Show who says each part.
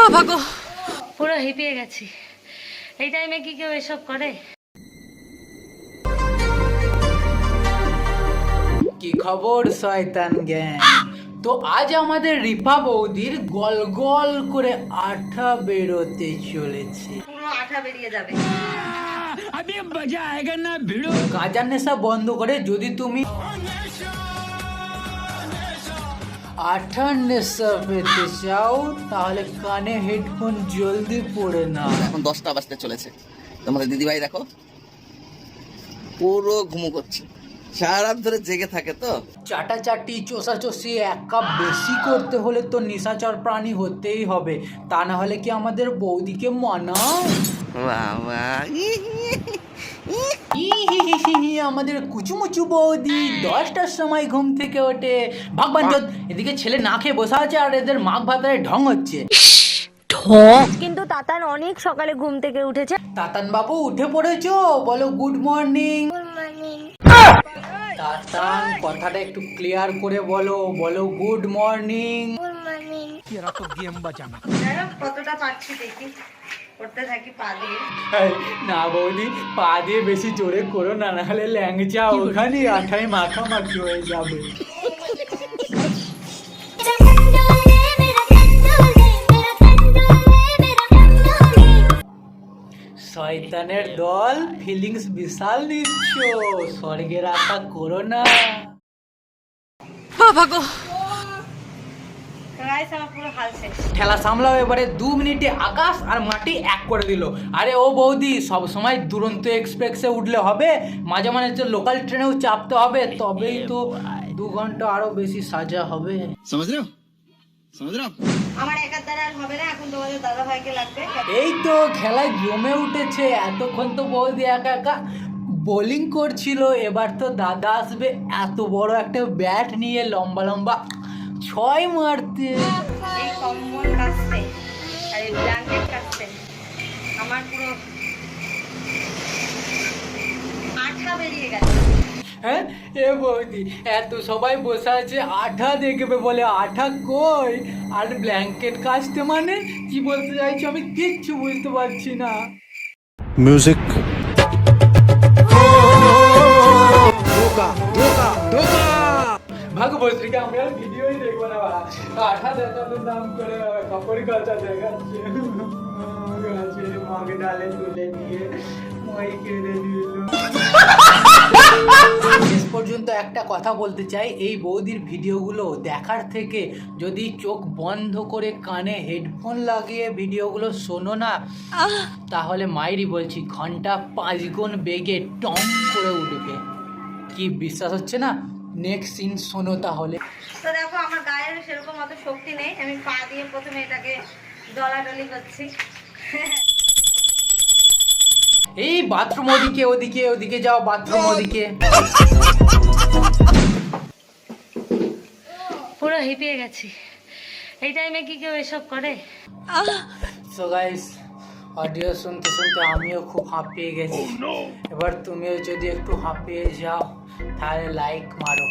Speaker 1: বাবা গো, পুরো হিপিয়ে গেছি। এই টাইমে কি কেউ এসব করে?
Speaker 2: কি খবর শয়তান গ্যাং? তো আজ আমাদের রিপা বৌদির গল গল করে আঠা বেরোতে চলেছে।
Speaker 1: পুরো আঠা বেরিয়ে যাবে।
Speaker 2: গাঁজার নেশা বন্ধ করে যদি তুমি আঠার নেশা পেতে চাও তাহলে কানে হেডফোন জলদি পড়ে না।
Speaker 3: এখন 10টা বাজতে চলেছে। তোমাদের দিদিভাই দেখো পুরো ঘুমো করছে, সারা রাত ধরে জেগে থাকে। তো
Speaker 2: চাটাচাটি চষাচষি এক কাপ বেশি করতে হলে তো নিশাচর প্রাণী হতেই হবে, তা না হলে কি আমাদের বৌদিকে মানায়?
Speaker 3: বাবা
Speaker 2: আমাদের কুচুমুচু বৌদি 10টার সময় ঘুম থেকে ওঠে। ভগবান জোদ, এদিকে ছেলে না খেয়ে বসে আছে আর এদের মাঘ ভাতারে ঢং হচ্ছে।
Speaker 1: কিন্তু তাতান অনেক সকালে ঘুম থেকে উঠেছে।
Speaker 2: তাতান বাবু উঠে পড়েছো? বলো গুড মর্নিং। তাতান কথাটা একটু ক্লিয়ার করে বলো, বলো গুড মর্নিং।
Speaker 1: কতটা পাচ্ছি দেখি, করতে থাকি পা দিয়ে।
Speaker 2: না বৌদি, পা দিয়ে বেশি জোরে করো না, নাহলে ল্যাংচা ওখানে আঠায় মাখামাখি হয়ে যাবে। শয়তানের দল, ফিলিংস বিশাল নিচ্ছ, স্বর্গের আশা করো না।
Speaker 1: বাবা গো, গাইস আমার পুরো হাল শেষ।
Speaker 2: খেলা সামলাও এবারে। 2 মিনিটে আকাশ আর মাটি এক করে দিল। আরে ও বৌদি, সব সময় দুরন্ত এক্সপ্রেসে উঠলে হবে? মাঝে মাঝে তো লোকাল ট্রেনেও চাপতে হবে, তবেই তো 2 ঘন্টা আরো বেশি সাজা হবে।
Speaker 1: আমার একার দ্বারা আর হবে না, এখন তোমাদের দাদা ভাইকে লাগবে।
Speaker 2: এই তো খেলায় জমে উঠেছে। এতক্ষণ তো বৌদি একা একা বোলিং করছিল, এবার তো দাদা আসবে এত বড় একটা ব্যাট নিয়ে, লম্বা লম্বা 6 মারতে।
Speaker 1: এই কম্বল কাটতে আর এই ব্ল্যাঙ্কেট কাটতে আমার পুরো আঠা বেরিয়ে গেছে।
Speaker 2: হ্যাঁ এ বৌদি, এত সবাই বসে আছে, আঠা দেখবে বলে আঠা কই? আর ব্ল্যাঙ্কেট কাচতে মানে কি বলতে চাইছো আমি কিচ্ছু বুঝতে পারছি না।
Speaker 4: म्यूजिक
Speaker 2: ভাগ বস্ত্রীকে আমি আর ভিডিওই দেখবো না। আঠা দেখাতে নাম করে কাপড় কাচা দেখাচ্ছে। মগ ডালে তুলে নিয়ে মই কেড়ে দিল। শেষ পর্যন্ত একটা কথা বলতে চাই, এই বৌদির ভিডিওগুলো দেখার থেকে যদি চোখ বন্ধ করে কানে হেডফোন লাগিয়ে ভিডিওগুলো শোনো না, তাহলে মাইরি বলছি ঘন্টা 5 গুণ বেগে টং করে উঠবে। কি বিশ্বাস হচ্ছে না? নেক্সট সিন শোনো তাহলে।
Speaker 1: তো দেখো আমার গায়ের সেরকম অত শক্তি নেই, আমি পা দিয়ে প্রথমে এটাকে ডলাডলি করছি।
Speaker 2: এই বাথরুম ওদিকে, ওদিকে ওদিকে যাও, বাথরুম ওদিকে।
Speaker 1: পুরো হিপিয়ে গেছি। এই টাইমে কি কেউ এসব করে?
Speaker 2: সো গাইস, অডিও শুনতে শুনতে আমিও খুব হাঁপিয়ে গেছি। এবার তুমিও যদি একটু হাঁপিয়ে যাও তাহলে লাইক মারো।